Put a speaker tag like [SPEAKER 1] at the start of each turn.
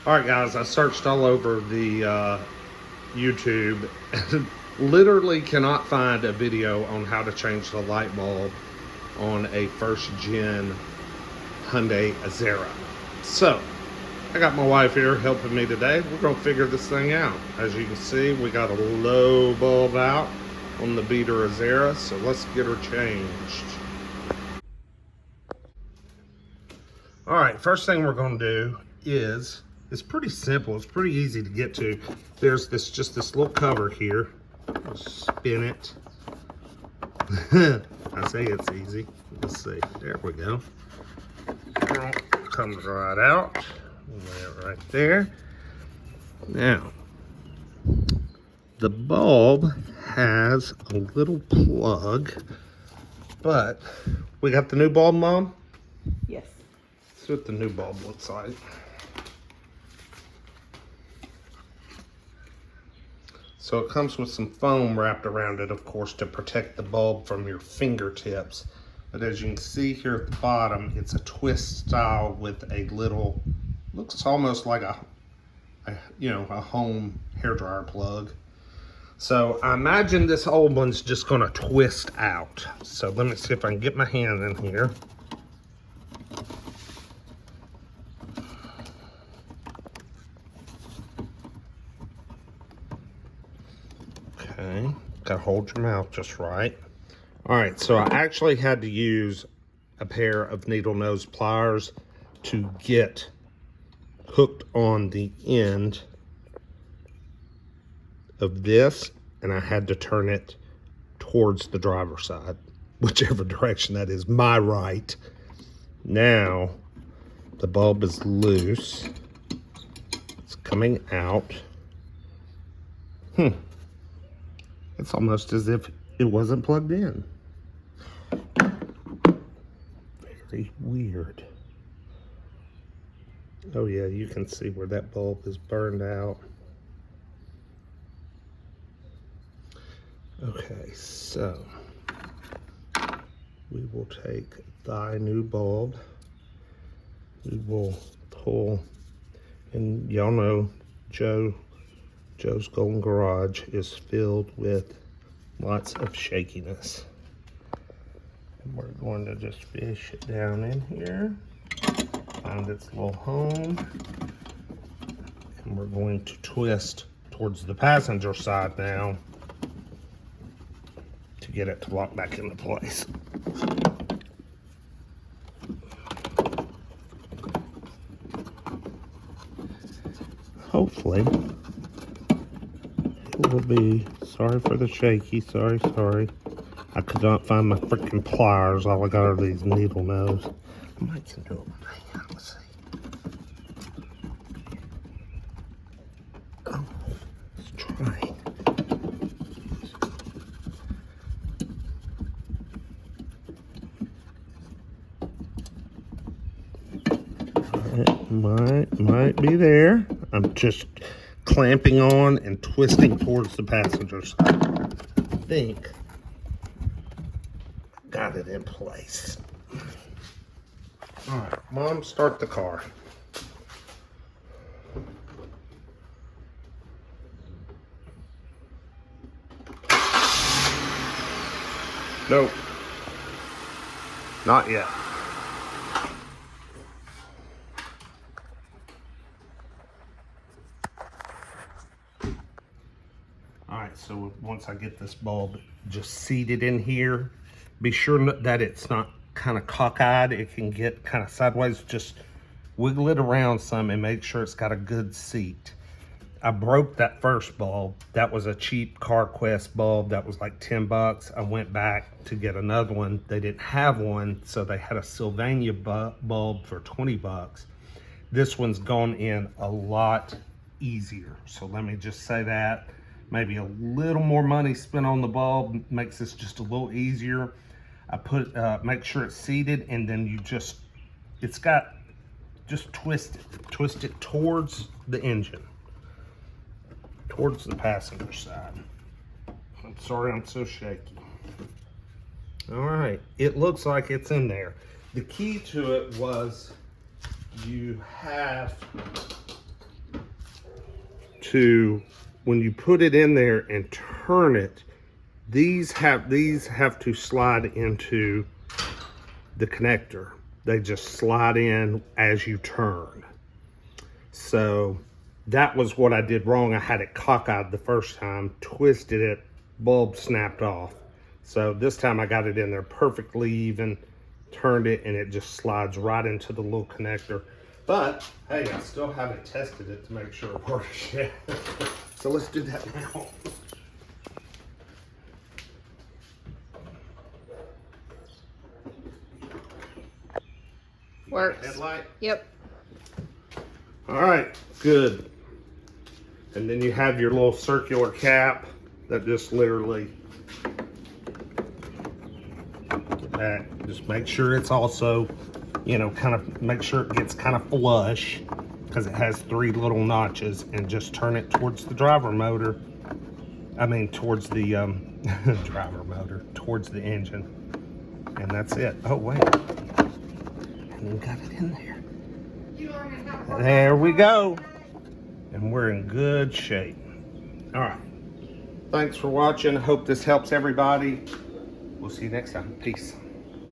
[SPEAKER 1] All right, guys, I searched all over the YouTube and literally cannot find a video on how to change the light bulb on a first gen Hyundai Azera. So, I got my wife here helping me today. We're gonna figure this thing out. As you can see, we got a low bulb out on the beater Azera, so let's get her changed. All right, first thing we're gonna do is, it's pretty simple, it's pretty easy to get to. There's just this little cover here. Spin it. I say it's easy. Let's see, there we go. Comes right out. Lay it right there. Now, the bulb has a little plug, but we got the new bulb, Mom?
[SPEAKER 2] Yes.
[SPEAKER 1] That's what the new bulb looks like. So it comes with some foam wrapped around it, of course, to protect the bulb from your fingertips. But as you can see here at the bottom, it's a twist style with a little, looks almost like a home hairdryer plug. So I imagine this old one's just gonna twist out. So let me see if I can get my hand in here. Okay, gotta hold your mouth just right. All right, so I actually had to use a pair of needle nose pliers to get hooked on the end of this, and I had to turn it towards the driver's side, whichever direction that is, my right. Now, the bulb is loose. It's coming out. It's almost as if it wasn't plugged in. Very weird. Oh yeah, you can see where that bulb is burned out. Okay, so we will take thy new bulb. We will pull, and y'all know Joe's Golden Garage is filled with lots of shakiness. And we're going to just fish it down in here, find its little home, and we're going to twist towards the passenger side now to get it to lock back into place. Hopefully, it will be, sorry for the shaky, sorry. I could not find my freaking pliers. All I got are these needle nose. I might can do it with my hand, let's see. Oh, let's try. It might be there. I'm just clamping on and twisting towards the passenger side. I think got it in place. All right, Mom, start the car. Nope, not yet. All right, so once I get this bulb just seated in here, be sure that it's not kind of cockeyed. It can get kind of sideways. Just wiggle it around some and make sure it's got a good seat. I broke that first bulb. That was a cheap CarQuest bulb. That was like 10 bucks. I went back to get another one. They didn't have one, so they had a Sylvania bulb for 20 bucks. This one's gone in a lot easier. So let me just say that. Maybe a little more money spent on the bulb makes this just a little easier. I make sure it's seated, and then you just twist it towards the engine, towards the passenger side. I'm sorry I'm so shaky. All right, it looks like it's in there. The key to it was you have to, when you put it in there and turn it, these have to slide into the connector. They just slide in as you turn. So that was what I did wrong. I had it cockeyed the first time, twisted it, bulb snapped off. So this time I got it in there perfectly even, turned it, and it just slides right into the little connector. But hey, I still haven't tested it to make sure it works yet. So let's do that now.
[SPEAKER 2] Works.
[SPEAKER 1] Headlight?
[SPEAKER 2] Yep.
[SPEAKER 1] All right, good. And then you have your little circular cap that just literally, just make sure it's also, you know, kind of make sure it gets kind of flush, because it has 3 little notches, and just turn it towards the driver motor. I mean, towards the driver motor, towards the engine. And that's it. Oh, wait. And then got it in there. There we go. And we're in good shape. All right. Thanks for watching. Hope this helps everybody. We'll see you next time. Peace.